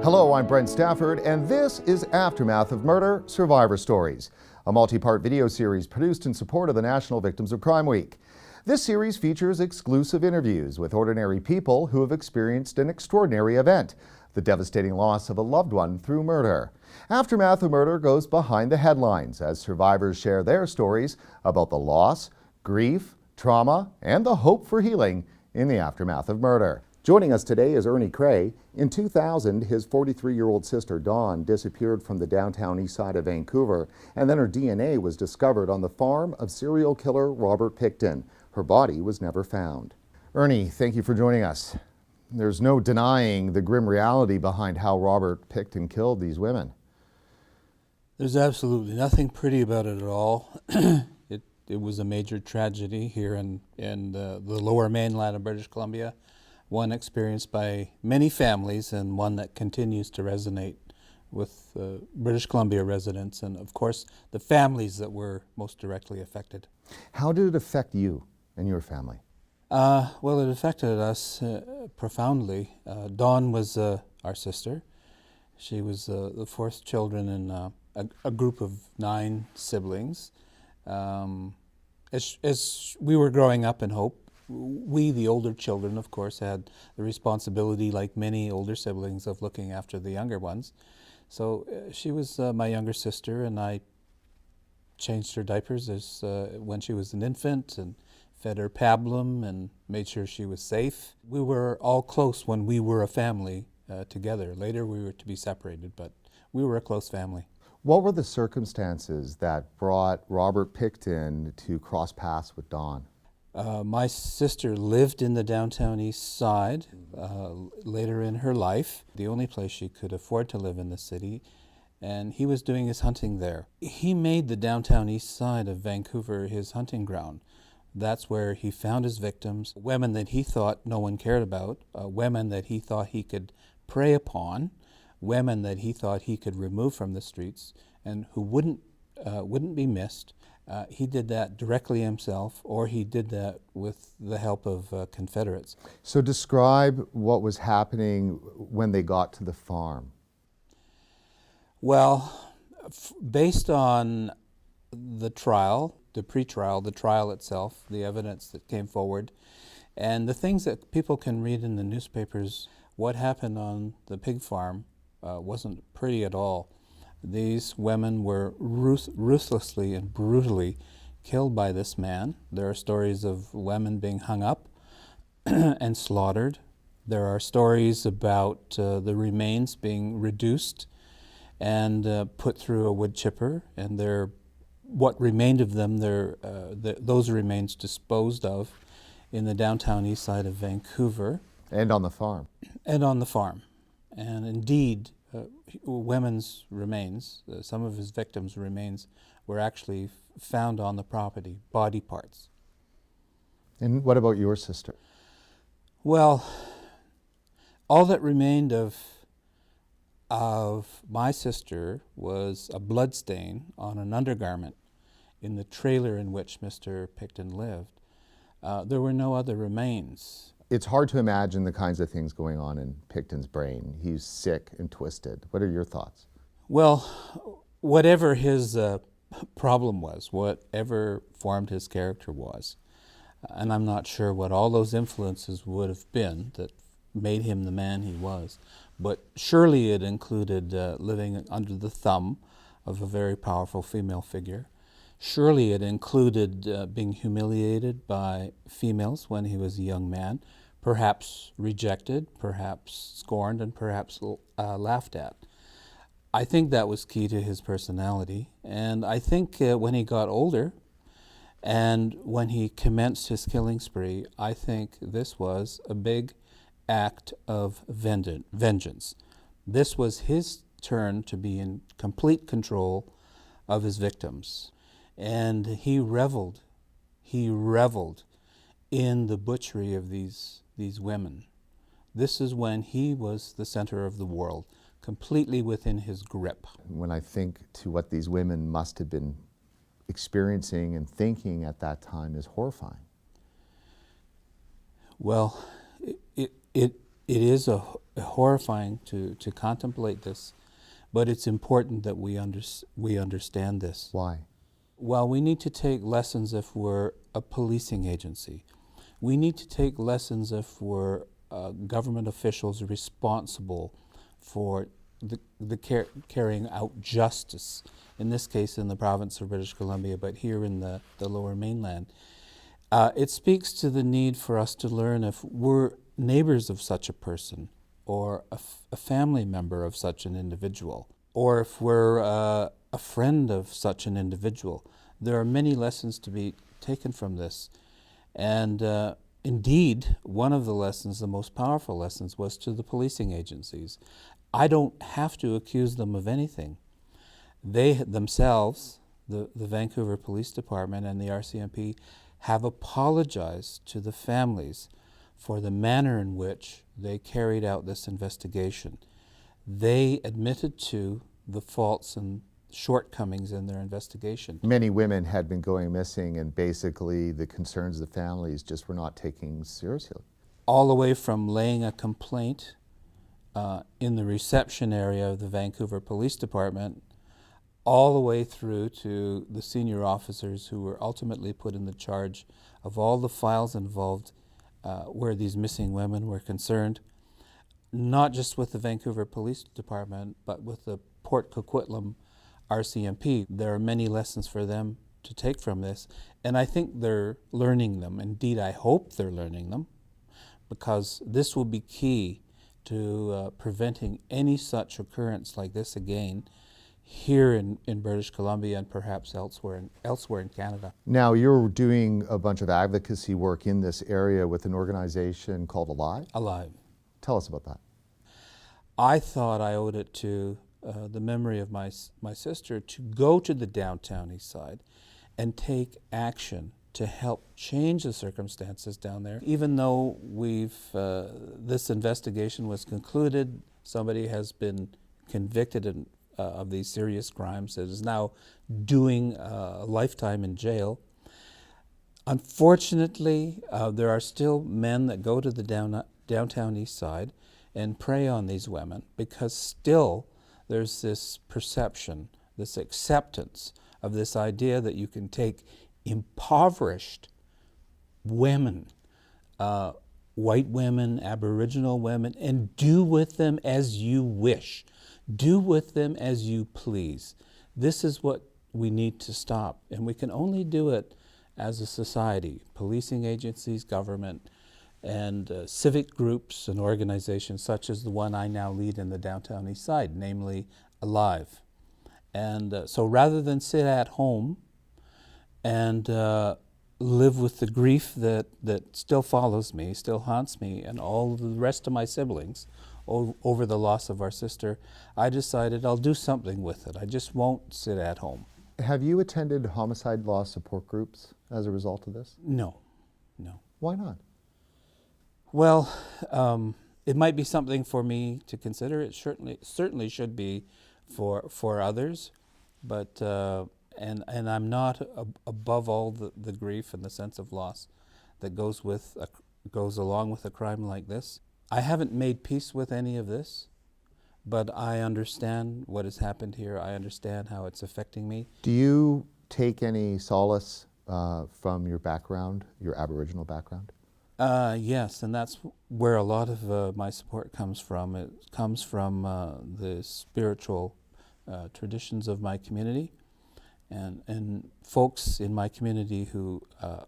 Hello, I'm Brent Stafford, and this is Aftermath of Murder Survivor Stories, a multi-part video series produced in support of the National Victims of Crime Week. This series features exclusive interviews with ordinary people who have experienced an extraordinary event, the devastating loss of a loved one through murder. Aftermath of Murder goes behind the headlines as survivors share their stories about the loss, grief, trauma, and the hope for healing in the aftermath of murder. Joining us today is Ernie Crey. In 2000, his 43-year-old sister Dawn disappeared from the downtown east side of Vancouver, and then her DNA was discovered on the farm of serial killer Robert Pickton. Her body was never found. Ernie, thank you for joining us. There's no denying the grim reality behind how Robert Pickton killed these women. There's absolutely nothing pretty about it at all. It was a major tragedy here in the lower mainland of British Columbia, one experienced by many families and one that continues to resonate with British Columbia residents and, of course, the families that were most directly affected. How did it affect you and your family? Well, it affected us profoundly. Dawn was our sister. She was the fourth children in a group of 9 siblings. As we were growing up in Hope, we, the older children, of course, had the responsibility, like many older siblings, of looking after the younger ones. So she was my younger sister, and I changed her diapers when she was an infant and fed her pablum and made sure she was safe. We were all close when we were a family together. Later we were to be separated, but we were a close family. What were the circumstances that brought Robert Pickton to cross paths with Dawn? My sister lived in the downtown east side later in her life, the only place she could afford to live in the city, and he was doing his hunting there. He made the downtown east side of Vancouver his hunting ground. That's where he found his victims, women that he thought no one cared about, women that he thought he could prey upon, women that he thought he could remove from the streets and who wouldn't be missed. He did that directly himself, or he did that with the help of Confederates. So describe what was happening when they got to the farm. Well, based on the trial, the pre-trial, the trial itself, the evidence that came forward, and the things that people can read in the newspapers, what happened on the pig farm wasn't pretty at all. These women were ruthlessly and brutally killed by this man. There are stories of women being hung up and slaughtered. There are stories about the remains being reduced and put through a wood chipper, and what remained of them, those remains disposed of in the downtown east side of Vancouver. And on the farm. And on the farm. And indeed, women's remains, some of his victims' remains, were actually found on the property, body parts. And what about your sister? Well, all that remained of my sister was a blood stain on an undergarment in the trailer in which Mr. Pickton lived. There were no other remains. It's hard to imagine the kinds of things going on in Pickton's brain. He's sick and twisted. What are your thoughts? Well, whatever his problem was, whatever formed his character was, and I'm not sure what all those influences would have been that made him the man he was, but surely it included living under the thumb of a very powerful female figure. Surely it included being humiliated by females when he was a young man, perhaps rejected, perhaps scorned, and perhaps laughed at. I think that was key to his personality, and I think when he got older and when he commenced his killing spree, I think this was a big act of vengeance. This was his turn to be in complete control of his victims. And he reveled in the butchery of these women. This is when he was the center of the world, completely within his grip. When I think to what these women must have been experiencing and thinking at that time is horrifying. Well, it is a horrifying to contemplate this, but it's important that we understand this. Why? Well, we need to take lessons if we're a policing agency. We need to take lessons if we're government officials responsible for the carrying out justice, in this case in the province of British Columbia, but here in the Lower Mainland. It speaks to the need for us to learn if we're neighbors of such a person, or a family member of such an individual, or if we're a friend of such an individual. There are many lessons to be taken from this. And indeed, one of the lessons, the most powerful lessons, was to the policing agencies. I don't have to accuse them of anything. They themselves, the Vancouver Police Department and the RCMP, have apologized to the families for the manner in which they carried out this investigation. They admitted to the faults and shortcomings in their investigation. Many women had been going missing, and basically the concerns of the families just were not taken seriously. All the way from laying a complaint in the reception area of the Vancouver Police Department, all the way through to the senior officers who were ultimately put in the charge of all the files involved where these missing women were concerned, not just with the Vancouver Police Department, but with the Port Coquitlam RCMP. There are many lessons for them to take from this, and I think they're learning them. Indeed, I hope they're learning them, because this will be key to preventing any such occurrence like this again here in British Columbia and perhaps elsewhere in Canada. Now, you're doing a bunch of advocacy work in this area with an organization called Alive? Alive. Tell us about that. I thought I owed it to the memory of my sister to go to the downtown east side and take action to help change the circumstances down there. Even though this investigation was concluded, somebody has been convicted of these serious crimes that is now doing a lifetime in jail. Unfortunately, there are still men that go to the downtown east side and prey on these women, because still there's this perception, this acceptance of this idea that you can take impoverished women, white women, Aboriginal women, and do with them as you wish. Do with them as you please. This is what we need to stop, and we can only do it as a society, policing agencies, government, and civic groups and organizations such as the one I now lead in the downtown east side, namely Alive. And so rather than sit at home and live with the grief that still follows me, still haunts me, and all the rest of my siblings over the loss of our sister, I decided I'll do something with it. I just won't sit at home. Have you attended homicide law support groups as a result of this? No. Why not? Well, it might be something for me to consider. It certainly should be for others, but and I'm not above all the grief and the sense of loss that goes along with a crime like this. I haven't made peace with any of this, but I understand what has happened here. I understand how it's affecting me. Do you take any solace from your background, your Aboriginal background? Yes, and that's where a lot of my support comes from. It comes from the spiritual traditions of my community, and folks in my community who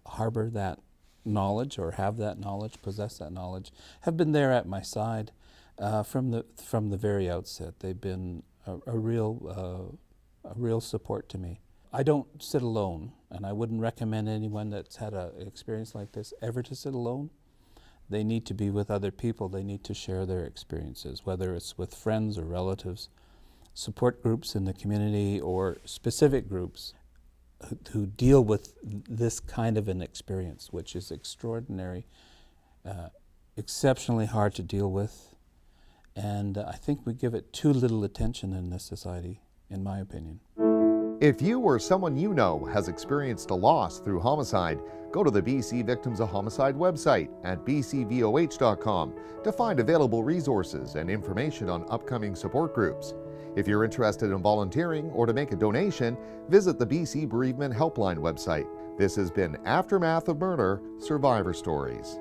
harbor that knowledge or have that knowledge, possess that knowledge, have been there at my side from the very outset. They've been a real support to me. I don't sit alone, and I wouldn't recommend anyone that's had an experience like this ever to sit alone. They need to be with other people. They need to share their experiences, whether it's with friends or relatives, support groups in the community, or specific groups who deal with this kind of an experience, which is extraordinary, exceptionally hard to deal with, and I think we give it too little attention in this society, in my opinion. If you or someone you know has experienced a loss through homicide, go to the BC Victims of Homicide website at bcvoh.com to find available resources and information on upcoming support groups. If you're interested in volunteering or to make a donation, visit the BC Bereavement Helpline website. This has been Aftermath of Murder Survivor Stories.